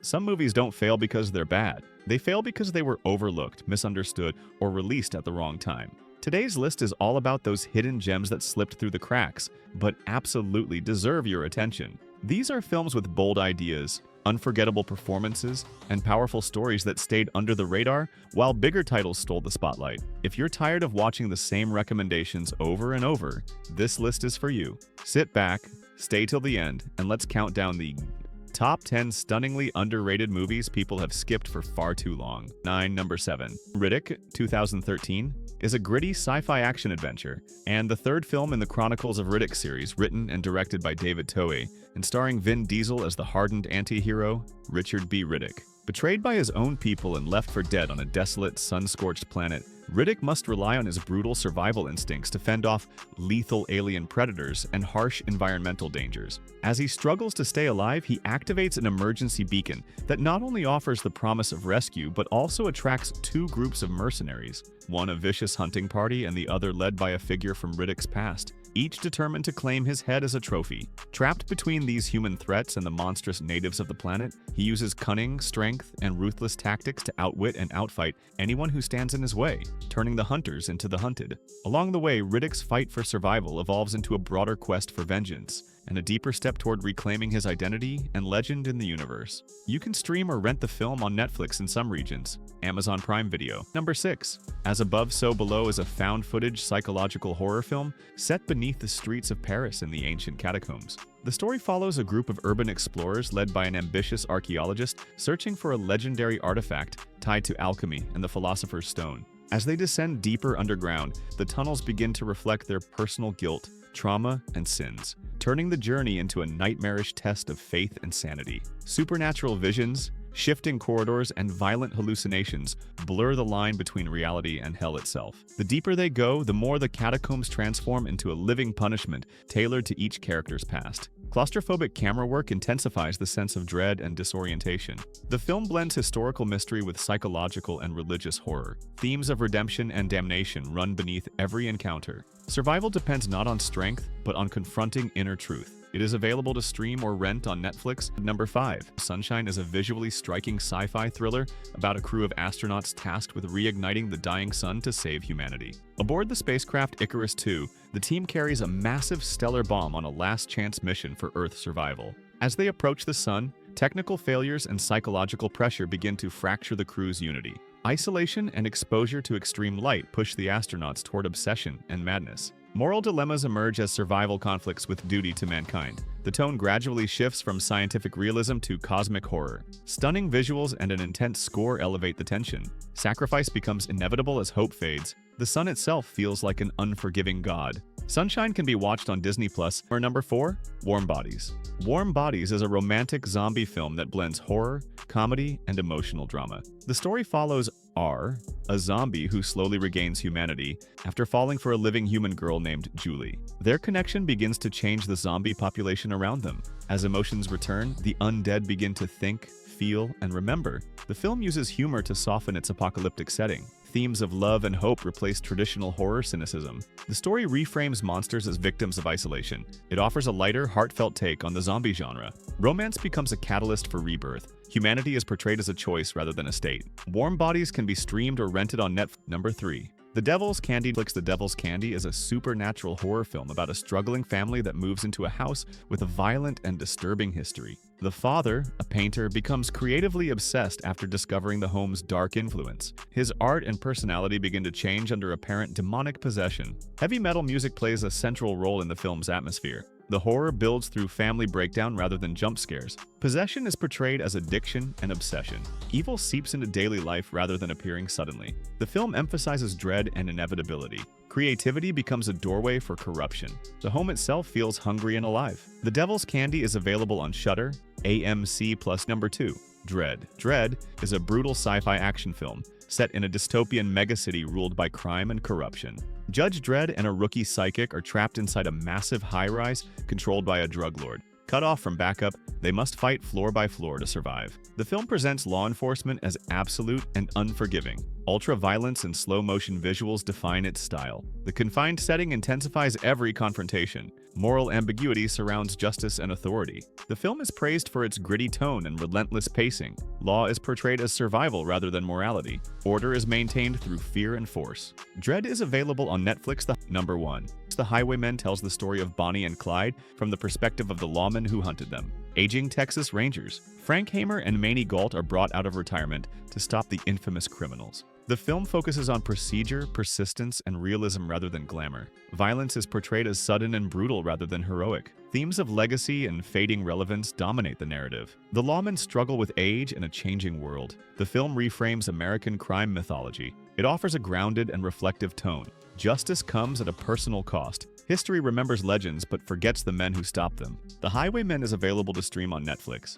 Some movies don't fail because they're bad. They fail because they were overlooked, misunderstood, or released at the wrong time. Today's list is all about those hidden gems that slipped through the cracks, but absolutely deserve your attention. These are films with bold ideas, unforgettable performances, and powerful stories that stayed under the radar while bigger titles stole the spotlight. If you're tired of watching the same recommendations over and over, this list is for you. Sit back, stay till the end, and let's count down the Top 10 stunningly underrated movies people have skipped for far too long. Number 7. Riddick, 2013, is a gritty sci-fi action adventure, and the third film in the Chronicles of Riddick series, written and directed by David Toei, and starring Vin Diesel as the hardened anti-hero, Richard B. Riddick. Betrayed by his own people and left for dead on a desolate, sun-scorched planet, Riddick must rely on his brutal survival instincts to fend off lethal alien predators and harsh environmental dangers. As he struggles to stay alive, he activates an emergency beacon that not only offers the promise of rescue, but also attracts two groups of mercenaries, one a vicious hunting party and the other led by a figure from Riddick's past, each determined to claim his head as a trophy. Trapped between these human threats and the monstrous natives of the planet, he uses cunning, strength, and ruthless tactics to outwit and outfight anyone who stands in his way, turning the hunters into the hunted. Along the way, Riddick's fight for survival evolves into a broader quest for vengeance, and a deeper step toward reclaiming his identity and legend in the universe. You can stream or rent the film on Netflix in some regions. Amazon Prime Video. Number 6. As Above, So Below is a found-footage psychological horror film set beneath the streets of Paris in the ancient catacombs. The story follows a group of urban explorers led by an ambitious archaeologist searching for a legendary artifact tied to alchemy and the Philosopher's Stone. As they descend deeper underground, the tunnels begin to reflect their personal guilt, trauma, and sins, turning the journey into a nightmarish test of faith and sanity. Supernatural visions, shifting corridors, and violent hallucinations blur the line between reality and hell itself. The deeper they go, the more the catacombs transform into a living punishment tailored to each character's past. Claustrophobic camera work intensifies the sense of dread and disorientation. The film blends historical mystery with psychological and religious horror. Themes of redemption and damnation run beneath every encounter. Survival depends not on strength, but on confronting inner truth. It is available to stream or rent on Netflix. Number 5. Sunshine is a visually striking sci-fi thriller about a crew of astronauts tasked with reigniting the dying sun to save humanity. Aboard the spacecraft Icarus II, the team carries a massive stellar bomb on a last-chance mission for Earth survival. As they approach the sun, technical failures and psychological pressure begin to fracture the crew's unity. Isolation and exposure to extreme light push the astronauts toward obsession and madness. Moral dilemmas emerge as survival conflicts with duty to mankind. The tone gradually shifts from scientific realism to cosmic horror. Stunning visuals and an intense score elevate the tension. Sacrifice becomes inevitable as hope fades. The sun itself feels like an unforgiving god. Sunshine can be watched on Disney+. Or number 4, Warm Bodies. Warm Bodies is a romantic zombie film that blends horror, comedy, and emotional drama. The story follows R, a zombie who slowly regains humanity after falling for a living human girl named Julie. Their connection begins to change the zombie population around them. As emotions return, the undead begin to think, feel, and remember. The film uses humor to soften its apocalyptic setting. Themes of love and hope replace traditional horror cynicism. The story reframes monsters as victims of isolation. It offers a lighter, heartfelt take on the zombie genre. Romance becomes a catalyst for rebirth. Humanity is portrayed as a choice rather than a state. Warm Bodies can be streamed or rented on Netflix. Number 3. The Devil's Candy. The Devil's Candy is a supernatural horror film about a struggling family that moves into a house with a violent and disturbing history. The father, a painter, becomes creatively obsessed after discovering the home's dark influence. His art and personality begin to change under apparent demonic possession. Heavy metal music plays a central role in the film's atmosphere. The horror builds through family breakdown rather than jump scares. Possession is portrayed as addiction and obsession. Evil seeps into daily life rather than appearing suddenly. The film emphasizes dread and inevitability. Creativity becomes a doorway for corruption. The home itself feels hungry and alive. The Devil's Candy is available on Shudder, AMC+. Number 2. Dredd. Dredd is a brutal sci-fi action film set in a dystopian megacity ruled by crime and corruption. Judge Dredd and a rookie psychic are trapped inside a massive high-rise controlled by a drug lord. Cut off from backup, they must fight floor by floor to survive. The film presents law enforcement as absolute and unforgiving. Ultra-violence and slow-motion visuals define its style. The confined setting intensifies every confrontation. Moral ambiguity surrounds justice and authority. The film is praised for its gritty tone and relentless pacing. Law is portrayed as survival rather than morality. Order is maintained through fear and force. Dredd is available on Netflix. Number 1. The Highwaymen tells the story of Bonnie and Clyde from the perspective of the lawmen who hunted them. Aging Texas Rangers. Frank Hamer and Maney Galt are brought out of retirement to stop the infamous criminals. The film focuses on procedure, persistence, and realism rather than glamour. Violence is portrayed as sudden and brutal rather than heroic. Themes of legacy and fading relevance dominate the narrative. The lawmen struggle with age in a changing world. The film reframes American crime mythology. It offers a grounded and reflective tone. Justice comes at a personal cost. History remembers legends but forgets the men who stopped them. The Highwaymen is available to stream on Netflix.